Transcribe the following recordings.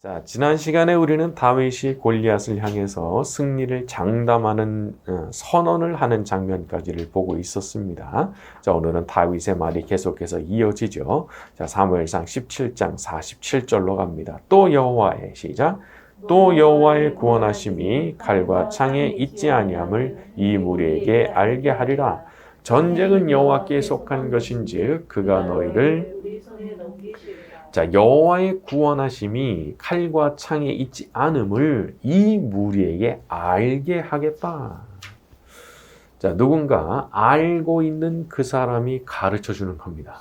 자, 지난 시간에 우리는 다윗이 골리앗을 향해서 승리를 장담하는 선언을 하는 장면까지를 보고 있었습니다. 자, 오늘은 다윗의 말이 계속해서 이어지죠. 자, 사무엘상 17장 47절로 갑니다. 또 여호와의 시작. 또 여호와의 구원하심이 칼과 창에 있지 아니함을 이 무리에게 알게 하리라. 전쟁은 여호와께 속한 것인즉 그가 너희를 자, 여호와의 구원하심이 칼과 창에 있지 않음을 이 무리에게 알게 하겠다. 자, 누군가 알고 있는 그 사람이 가르쳐 주는 겁니다.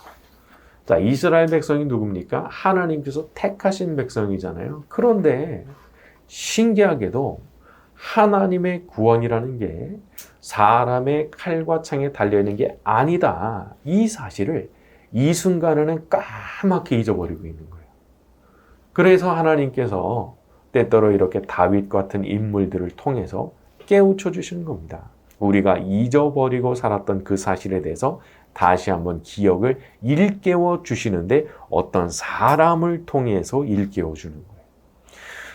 자, 이스라엘 백성이 누굽니까? 하나님께서 택하신 백성이잖아요. 그런데 신기하게도 하나님의 구원이라는 게 사람의 칼과 창에 달려있는 게 아니다. 이 사실을 이 순간에는 까맣게 잊어버리고 있는 거예요. 그래서 하나님께서 때때로 이렇게 다윗 같은 인물들을 통해서 깨우쳐 주시는 겁니다. 우리가 잊어버리고 살았던 그 사실에 대해서 다시 한번 기억을 일깨워 주시는데 어떤 사람을 통해서 일깨워 주는 거예요.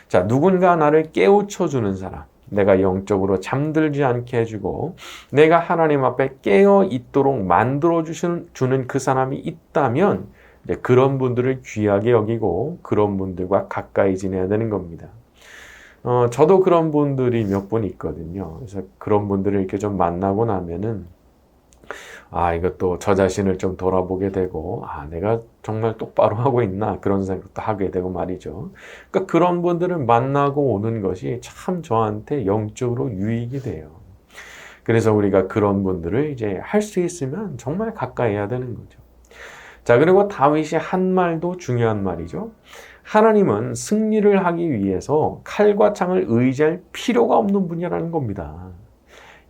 자, 누군가 나를 깨우쳐 주는 사람, 내가 영적으로 잠들지 않게 해주고 내가 하나님 앞에 깨어 있도록 만들어 주는 그 사람이 있다면 이제 그런 분들을 귀하게 여기고 그런 분들과 가까이 지내야 되는 겁니다. 저도 그런 분들이 몇 분 있거든요. 그래서 그런 분들을 이렇게 좀 만나고 나면은 이것도 저 자신을 좀 돌아보게 되고, 내가 정말 똑바로 하고 있나? 그런 생각도 하게 되고 말이죠. 그러니까 그런 분들을 만나고 오는 것이 참 저한테 영적으로 유익이 돼요. 그래서 우리가 그런 분들을 이제 할 수 있으면 정말 가까이 해야 되는 거죠. 자, 그리고 다윗이 한 말도 중요한 말이죠. 하나님은 승리를 하기 위해서 칼과 창을 의지할 필요가 없는 분이라는 겁니다.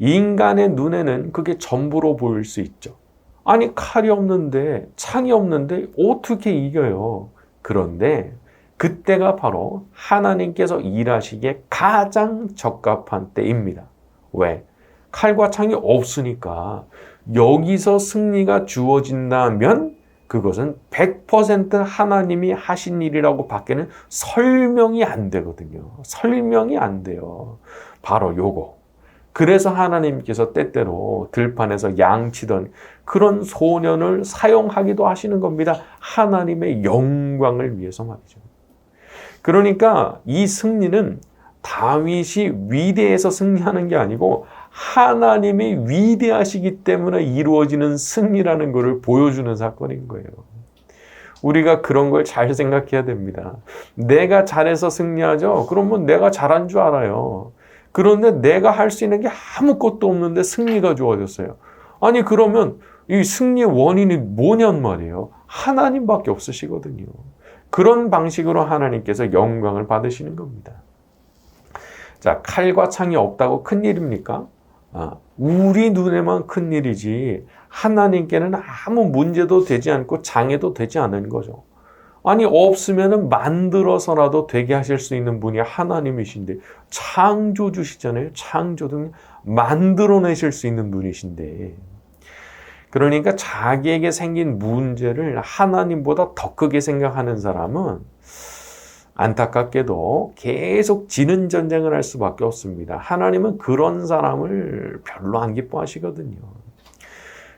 인간의 눈에는 그게 전부로 보일 수 있죠. 아니, 칼이 없는데, 창이 없는데 어떻게 이겨요? 그런데 그때가 바로 하나님께서 일하시기에 가장 적합한 때입니다. 왜? 칼과 창이 없으니까 여기서 승리가 주어진다면 그것은 100% 하나님이 하신 일이라고 밖에는 설명이 안 되거든요. 설명이 안 돼요. 바로 요거. 그래서 하나님께서 때때로 들판에서 양치던 그런 소년을 사용하기도 하시는 겁니다. 하나님의 영광을 위해서 말이죠. 그러니까 이 승리는 다윗이 위대해서 승리하는 게 아니고 하나님이 위대하시기 때문에 이루어지는 승리라는 것을 보여주는 사건인 거예요. 우리가 그런 걸 잘 생각해야 됩니다. 내가 잘해서 승리하죠? 그러면 내가 잘한 줄 알아요. 그런데 내가 할 수 있는 게 아무것도 없는데 승리가 주어졌어요. 아니, 그러면 이 승리의 원인이 뭐냔 말이에요. 하나님밖에 없으시거든요. 그런 방식으로 하나님께서 영광을 받으시는 겁니다. 자, 칼과 창이 없다고 큰일입니까? 우리 눈에만 큰일이지 하나님께는 아무 문제도 되지 않고 장애도 되지 않은 거죠. 아니, 없으면 만들어서라도 되게 하실 수 있는 분이 하나님이신데, 창조주시잖아요. 창조도 만들어내실 수 있는 분이신데. 그러니까 자기에게 생긴 문제를 하나님보다 더 크게 생각하는 사람은 안타깝게도 계속 지는 전쟁을 할 수밖에 없습니다. 하나님은 그런 사람을 별로 안 기뻐하시거든요.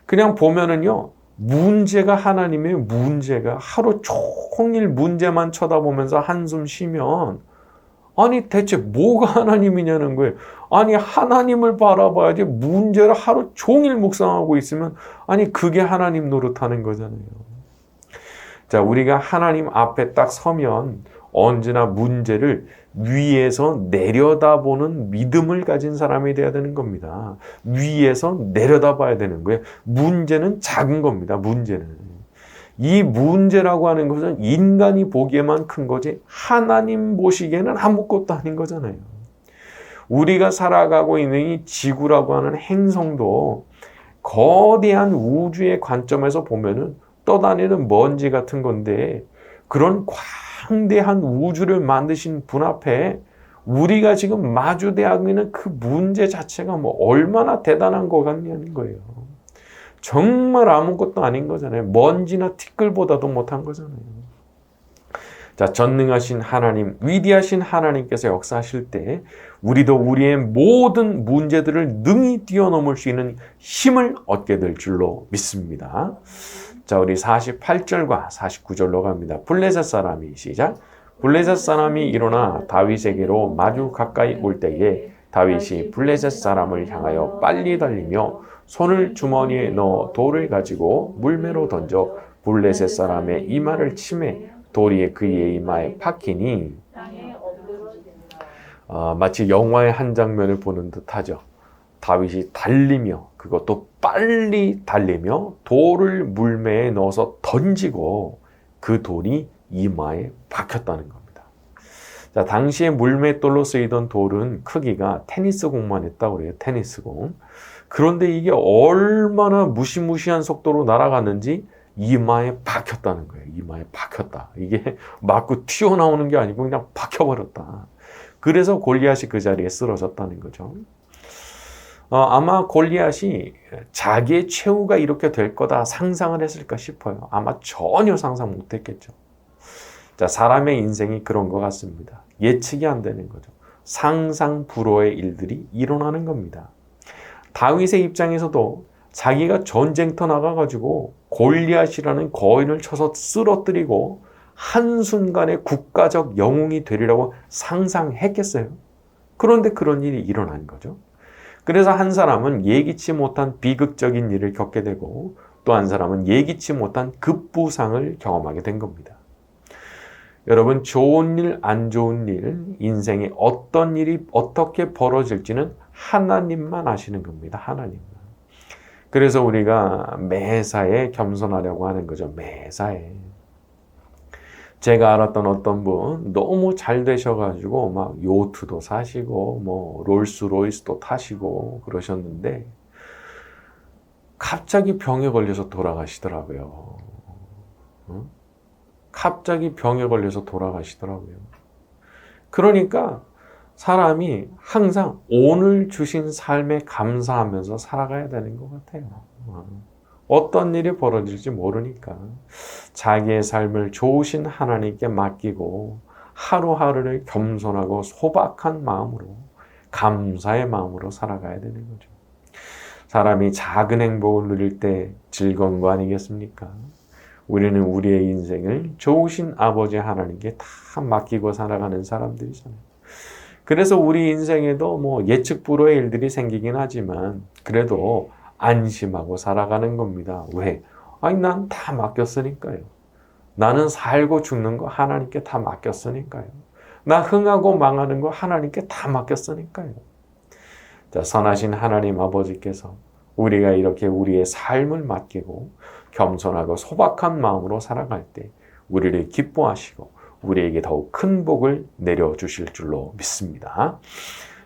그냥 보면은요, 문제가 하나님의 문제가 하루 종일 문제만 쳐다보면서 한숨 쉬면 아니 대체 뭐가 하나님이냐는 거예요. 아니 하나님을 바라봐야지 문제를 하루 종일 묵상하고 있으면 아니 그게 하나님 노릇하는 거잖아요. 자, 우리가 하나님 앞에 딱 서면 언제나 문제를 위에서 내려다보는 믿음을 가진 사람이 돼야 되는 겁니다. 위에서 내려다봐야 되는 거예요. 문제는 작은 겁니다. 문제는. 이 문제라고 하는 것은 인간이 보기에만 큰 거지 하나님 보시기에는 아무것도 아닌 거잖아요. 우리가 살아가고 있는 이 지구라고 하는 행성도 거대한 우주의 관점에서 보면은 떠다니는 먼지 같은 건데 그런 광대한 우주를 만드신 분 앞에 우리가 지금 마주대하고 있는 그 문제 자체가 뭐 얼마나 대단한 거 같냐는 거예요. 정말 아무것도 아닌 거잖아요. 먼지나 티끌보다도 못한 거잖아요. 자, 전능하신 하나님, 위대하신 하나님께서 역사하실 때 우리도 우리의 모든 문제들을 능히 뛰어넘을 수 있는 힘을 얻게 될 줄로 믿습니다. 자, 우리 48절과 49절로 갑니다. 블레셋 사람이 시작. 블레셋 사람이 일어나 다윗에게로 마주 가까이 올 때에 다윗이 블레셋 사람을 향하여 빨리 달리며 손을 주머니에 넣어 돌을 가지고 물매로 던져 블레셋 사람의 이마를 치매 돌이 그의 이마에 박히니 마치 영화의 한 장면을 보는 듯하죠. 다윗이 달리며 그것도 빨리 달리며 돌을 물매에 넣어서 던지고 그 돌이 이마에 박혔다는 겁니다. 자, 당시에 물맷돌로 쓰이던 돌은 크기가 테니스 공만 했다고 그래요. 테니스 공. 그런데 이게 얼마나 무시무시한 속도로 날아갔는지 이마에 박혔다는 거예요. 이마에 박혔다. 이게 맞고 튀어나오는 게 아니고 그냥 박혀버렸다. 그래서 골리앗이 그 자리에 쓰러졌다는 거죠. 아마 골리앗이 자기의 최후가 이렇게 될 거다 상상을 했을까 싶어요. 아마 전혀 상상 못했겠죠. 자, 사람의 인생이 그런 것 같습니다. 예측이 안 되는 거죠. 상상 불허의 일들이 일어나는 겁니다. 다윗의 입장에서도 자기가 전쟁터 나가가지고 골리앗이라는 거인을 쳐서 쓰러뜨리고 한순간에 국가적 영웅이 되리라고 상상했겠어요? 그런데 그런 일이 일어난 거죠. 그래서 한 사람은 예기치 못한 비극적인 일을 겪게 되고 또 한 사람은 예기치 못한 급부상을 경험하게 된 겁니다. 여러분, 좋은 일, 안 좋은 일, 인생에 어떤 일이 어떻게 벌어질지는 하나님만 아시는 겁니다. 하나님만. 그래서 우리가 매사에 겸손하려고 하는 거죠. 매사에. 제가 알았던 어떤 분 너무 잘 되셔가지고 막 요트도 사시고 뭐 롤스로이스도 타시고 그러셨는데 갑자기 병에 걸려서 돌아가시더라고요. 갑자기 병에 걸려서 돌아가시더라고요. 그러니까 사람이 항상 오늘 주신 삶에 감사하면서 살아가야 되는 것 같아요. 어떤 일이 벌어질지 모르니까 자기의 삶을 좋으신 하나님께 맡기고 하루하루를 겸손하고 소박한 마음으로 감사의 마음으로 살아가야 되는 거죠. 사람이 작은 행복을 누릴 때 즐거운 거 아니겠습니까? 우리는 우리의 인생을 좋으신 아버지 하나님께 다 맡기고 살아가는 사람들이잖아요. 그래서 우리 인생에도 뭐 예측 불허의 일들이 생기긴 하지만 그래도 안심하고 살아가는 겁니다. 왜? 아니, 난 다 맡겼으니까요. 나는 살고 죽는 거 하나님께 다 맡겼으니까요. 나 흥하고 망하는 거 하나님께 다 맡겼으니까요. 자, 선하신 하나님 아버지께서 우리가 이렇게 우리의 삶을 맡기고 겸손하고 소박한 마음으로 살아갈 때 우리를 기뻐하시고 우리에게 더욱 큰 복을 내려주실 줄로 믿습니다.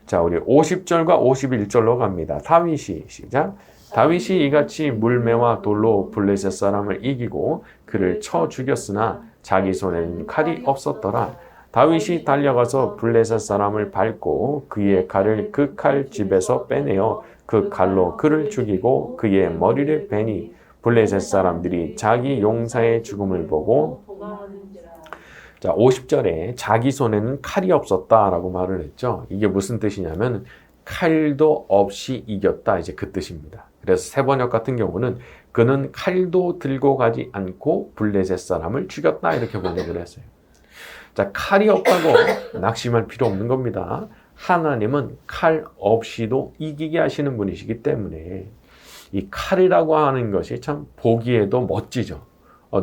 자, 우리 50절과 51절로 갑니다. 다윗이 시작. 다윗이 이같이 물매와 돌로 블레셋 사람을 이기고 그를 쳐 죽였으나 자기 손에는 칼이 없었더라. 다윗이 달려가서 블레셋 사람을 밟고 그의 칼을 그 칼 집에서 빼내어 그 칼로 그를 죽이고 그의 머리를 베니 블레셋 사람들이 자기 용사의 죽음을 보고 자, 50절에 자기 손에는 칼이 없었다라고 말을 했죠. 이게 무슨 뜻이냐면 칼도 없이 이겼다, 이제 그 뜻입니다. 그래서 세번역 같은 경우는 그는 칼도 들고 가지 않고 블레셋 사람을 죽였다, 이렇게 번역을 했어요. 자, 칼이 없다고 낙심할 필요 없는 겁니다. 하나님은 칼 없이도 이기게 하시는 분이시기 때문에 이 칼이라고 하는 것이 참 보기에도 멋지죠.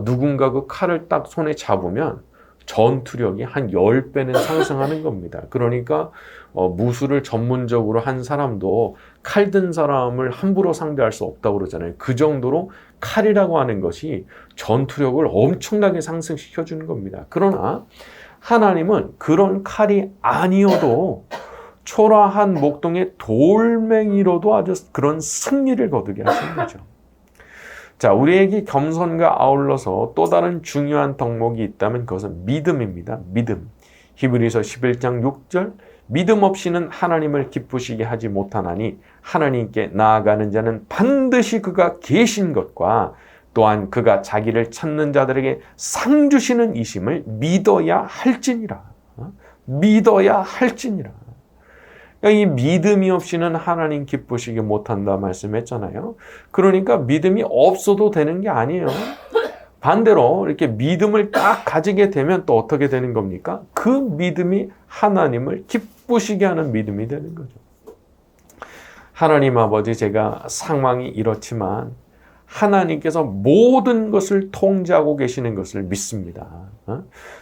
누군가 그 칼을 딱 손에 잡으면 전투력이 한 10배는 상승하는 겁니다. 그러니까 무술을 전문적으로 한 사람도 칼 든 사람을 함부로 상대할 수 없다고 그러잖아요. 그 정도로 칼이라고 하는 것이 전투력을 엄청나게 상승시켜 주는 겁니다. 그러나 하나님은 그런 칼이 아니어도 초라한 목동의 돌멩이로도 아주 그런 승리를 거두게 하시는 거죠. 자, 우리에게 겸손과 아울러서 또 다른 중요한 덕목이 있다면 그것은 믿음입니다. 믿음. 히브리서 11장 6절 믿음 없이는 하나님을 기쁘시게 하지 못하나니 하나님께 나아가는 자는 반드시 그가 계신 것과 또한 그가 자기를 찾는 자들에게 상 주시는 이심을 믿어야 할지니라. 믿어야 할지니라. 이 믿음이 없이는 하나님 기쁘시게 못한다 말씀했잖아요. 그러니까 믿음이 없어도 되는 게 아니에요. 반대로 이렇게 믿음을 딱 가지게 되면 또 어떻게 되는 겁니까? 그 믿음이 하나님을 기쁘시게 하는 믿음이 되는 거죠. 하나님 아버지, 제가 상황이 이렇지만 하나님께서 모든 것을 통제하고 계시는 것을 믿습니다.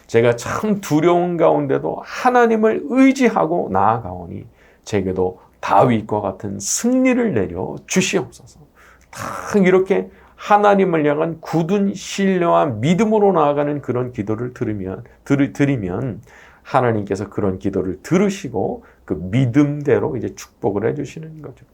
제가 참 두려운 가운데도 하나님을 의지하고 나아가오니 제게도 다윗과 같은 승리를 내려 주시옵소서. 딱 이렇게 하나님을 향한 굳은 신뢰와 믿음으로 나아가는 그런 기도를 드리면 하나님께서 그런 기도를 들으시고 그 믿음대로 이제 축복을 해주시는 거죠.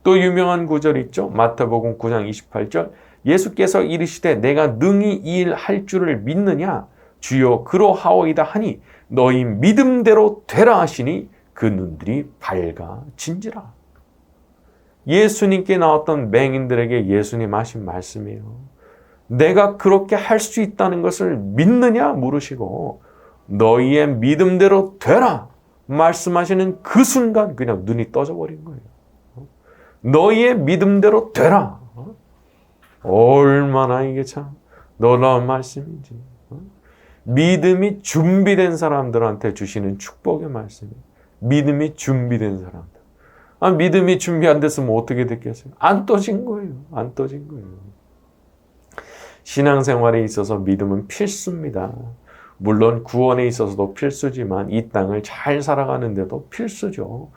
또 유명한 구절 있죠. 마태복음 9장 28절. 예수께서 이르시되 내가 능히 이 일 할 줄을 믿느냐? 주여 그러하오이다 하니 너희 믿음대로 되라 하시니 그 눈들이 밝아진지라. 예수님께 나왔던 맹인들에게 예수님 하신 말씀이에요. 내가 그렇게 할 수 있다는 것을 믿느냐 물으시고 너희의 믿음대로 되라 말씀하시는 그 순간 그냥 눈이 떠져 버린 거예요. 너희의 믿음대로 되라. 얼마나 이게 참 놀라운 말씀인지. 믿음이 준비된 사람들한테 주시는 축복의 말씀이에요. 믿음이 준비된 사람들. 믿음이 준비 안 됐으면 어떻게 됐겠어요? 안 떠진 거예요. 안 떠진 거예요. 신앙생활에 있어서 믿음은 필수입니다. 물론 구원에 있어서도 필수지만 이 땅을 잘 살아가는데도 필수죠.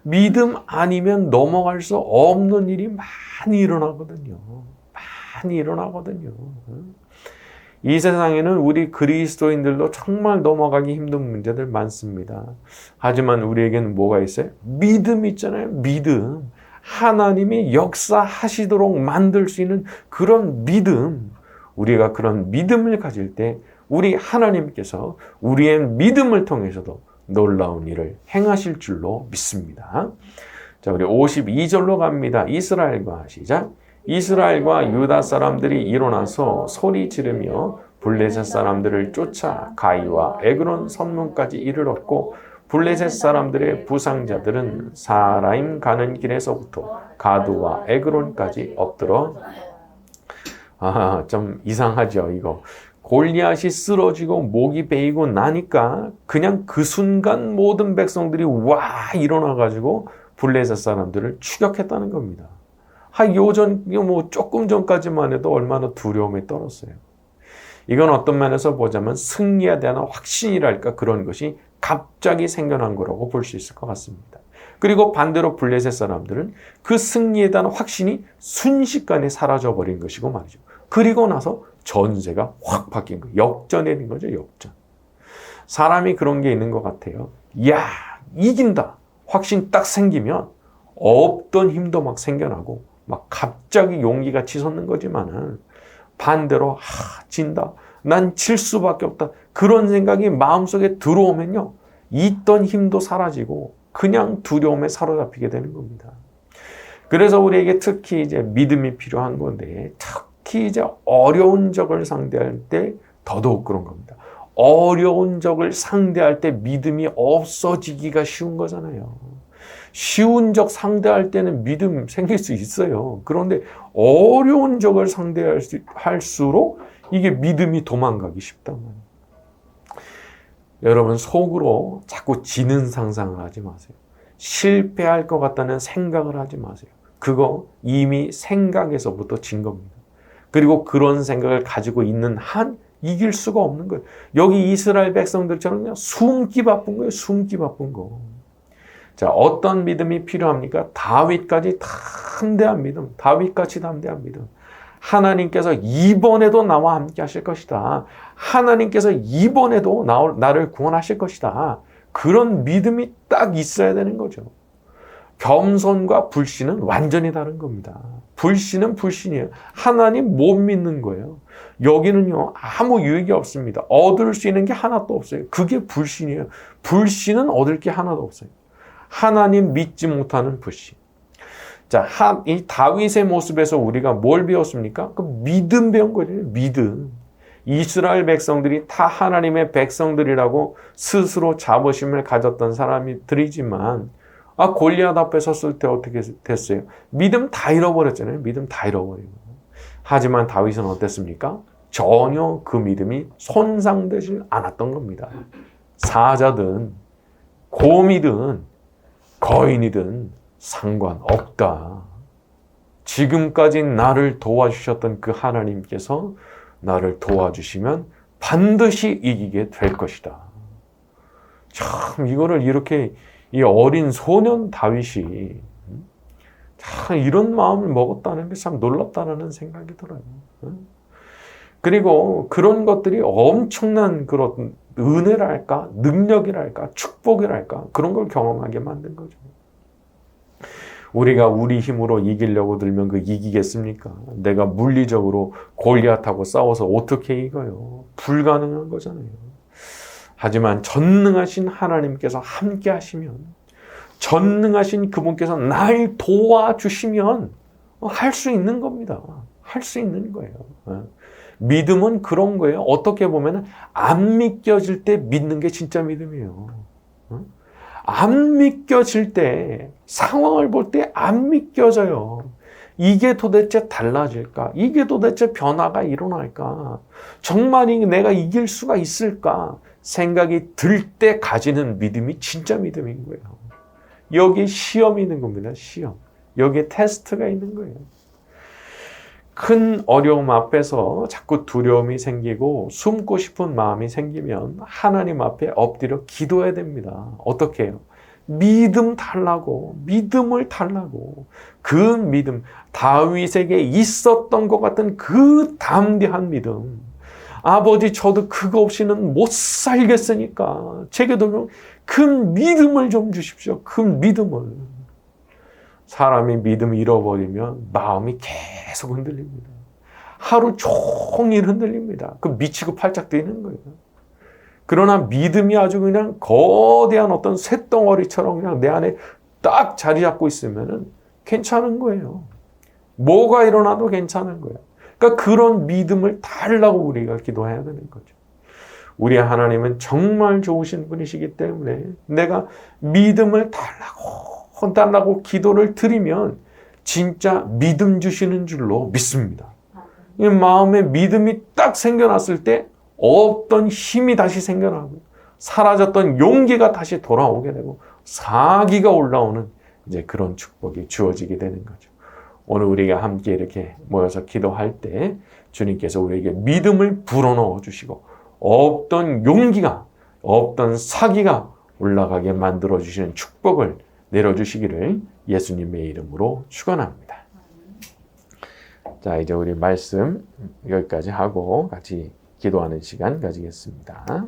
믿음 아니면 넘어갈 수 없는 일이 많이 일어나거든요. 많이 일어나거든요. 이 세상에는 우리 그리스도인들도 정말 넘어가기 힘든 문제들 많습니다. 하지만 우리에게는 뭐가 있어요? 믿음 있잖아요. 믿음. 하나님이 역사하시도록 만들 수 있는 그런 믿음. 우리가 그런 믿음을 가질 때 우리 하나님께서 우리의 믿음을 통해서도 놀라운 일을 행하실 줄로 믿습니다. 자, 우리 52절로 갑니다. 이스라엘과 시작. 이스라엘과 유다 사람들이 일어나서 소리 지르며 블레셋 사람들을 쫓아 가이와 에그론 선문까지 이르렀고 블레셋 사람들의 부상자들은 사라임 가는 길에서부터 가두와 에그론까지 엎드러. 좀 이상하죠, 이거. 골리앗이 쓰러지고 목이 베이고 나니까 그냥 그 순간 모든 백성들이 와 일어나가지고 블레셋 사람들을 추격했다는 겁니다. 조금 전까지만 해도 얼마나 두려움에 떨었어요. 이건 어떤 면에서 보자면 승리에 대한 확신이랄까 그런 것이 갑자기 생겨난 거라고 볼 수 있을 것 같습니다. 그리고 반대로 블레셋 사람들은 그 승리에 대한 확신이 순식간에 사라져버린 것이고 말이죠. 그리고 나서 전세가 확 바뀐 거예요. 역전이 된 거죠, 역전. 사람이 그런 게 있는 것 같아요. 야, 이긴다. 확신 딱 생기면 없던 힘도 막 생겨나고 막 갑자기 용기가 치솟는 거지만은 반대로 진다. 난 질 수밖에 없다. 그런 생각이 마음속에 들어오면요. 있던 힘도 사라지고 그냥 두려움에 사로잡히게 되는 겁니다. 그래서 우리에게 특히 이제 믿음이 필요한 건데 특히 이제 어려운 적을 상대할 때 더더욱 그런 겁니다. 어려운 적을 상대할 때 믿음이 없어지기가 쉬운 거잖아요. 쉬운 적 상대할 때는 믿음 생길 수 있어요. 그런데 어려운 적을 상대할수록 이게 믿음이 도망가기 쉽단 말이에요. 여러분 속으로 자꾸 지는 상상을 하지 마세요. 실패할 것 같다는 생각을 하지 마세요. 그거 이미 생각에서부터 진 겁니다. 그리고 그런 생각을 가지고 있는 한 이길 수가 없는 거예요. 여기 이스라엘 백성들처럼 그냥 숨기 바쁜 거예요. 숨기 바쁜 거. 자, 어떤 믿음이 필요합니까? 다윗까지 담대한 믿음. 다윗같이 담대한 믿음. 하나님께서 이번에도 나와 함께 하실 것이다. 하나님께서 이번에도 나를 구원하실 것이다. 그런 믿음이 딱 있어야 되는 거죠. 겸손과 불신은 완전히 다른 겁니다. 불신은 불신이에요. 하나님 못 믿는 거예요. 여기는요, 아무 유익이 없습니다. 얻을 수 있는 게 하나도 없어요. 그게 불신이에요. 불신은 얻을 게 하나도 없어요. 하나님 믿지 못하는 불신. 자, 이 다윗의 모습에서 우리가 뭘 배웠습니까? 그 믿음 배운 거예요. 믿음. 이스라엘 백성들이 다 하나님의 백성들이라고 스스로 자부심을 가졌던 사람들이지만 골리앗 앞에 섰을 때 어떻게 됐어요? 믿음 다 잃어버렸잖아요. 믿음 다 잃어버리고. 하지만 다윗은 어땠습니까? 전혀 그 믿음이 손상되지 않았던 겁니다. 사자든 곰이든 거인이든 상관없다. 지금까지 나를 도와주셨던 그 하나님께서 나를 도와주시면 반드시 이기게 될 것이다. 참 이거를 이렇게 이 어린 소년 다윗이 참 이런 마음을 먹었다는 게 참 놀랍다는 생각이 들어요. 그리고 그런 것들이 엄청난 그런 은혜랄까, 능력이랄까, 축복이랄까 그런 걸 경험하게 만든 거죠. 우리가 우리 힘으로 이기려고 들면 그 이기겠습니까? 내가 물리적으로 골리앗하고 싸워서 어떻게 이겨요? 불가능한 거잖아요. 하지만 전능하신 하나님께서 함께 하시면, 전능하신 그분께서 날 도와주시면 할 수 있는 겁니다. 할 수 있는 거예요. 믿음은 그런 거예요. 어떻게 보면 안 믿겨질 때 믿는 게 진짜 믿음이에요. 안 믿겨질 때, 상황을 볼 때 안 믿겨져요. 이게 도대체 달라질까? 이게 도대체 변화가 일어날까? 정말 내가 이길 수가 있을까? 생각이 들 때 가지는 믿음이 진짜 믿음인 거예요. 여기 시험이 있는 겁니다. 시험. 여기에 테스트가 있는 거예요. 큰 어려움 앞에서 자꾸 두려움이 생기고 숨고 싶은 마음이 생기면 하나님 앞에 엎드려 기도해야 됩니다. 어떻게 해요? 믿음 달라고, 믿음을 달라고. 그 믿음, 다윗에게 있었던 것 같은 그 담대한 믿음. 아버지, 저도 그거 없이는 못 살겠으니까 제게도 그 믿음을 좀 주십시오. 그 믿음을. 사람이 믿음 잃어버리면 마음이 계속 흔들립니다. 하루 종일 흔들립니다. 그 미치고 팔짝 뛰는 거예요. 그러나 믿음이 아주 그냥 거대한 어떤 쇳덩어리처럼 그냥 내 안에 딱 자리 잡고 있으면은 괜찮은 거예요. 뭐가 일어나도 괜찮은 거예요. 그러니까 그런 믿음을 달라고 우리가 기도해야 되는 거죠. 우리 하나님은 정말 좋으신 분이시기 때문에 내가 믿음을 달라고 기도를 드리면 진짜 믿음 주시는 줄로 믿습니다. 이 마음에 믿음이 딱 생겨났을 때 없던 힘이 다시 생겨나고 사라졌던 용기가 다시 돌아오게 되고 사기가 올라오는 이제 그런 축복이 주어지게 되는 거죠. 오늘 우리가 함께 이렇게 모여서 기도할 때 주님께서 우리에게 믿음을 불어넣어 주시고 없던 용기가, 없던 사기가 올라가게 만들어 주시는 축복을 내려주시기를 예수님의 이름으로 축원합니다. 자, 이제 우리 말씀 여기까지 하고 같이 기도하는 시간 가지겠습니다.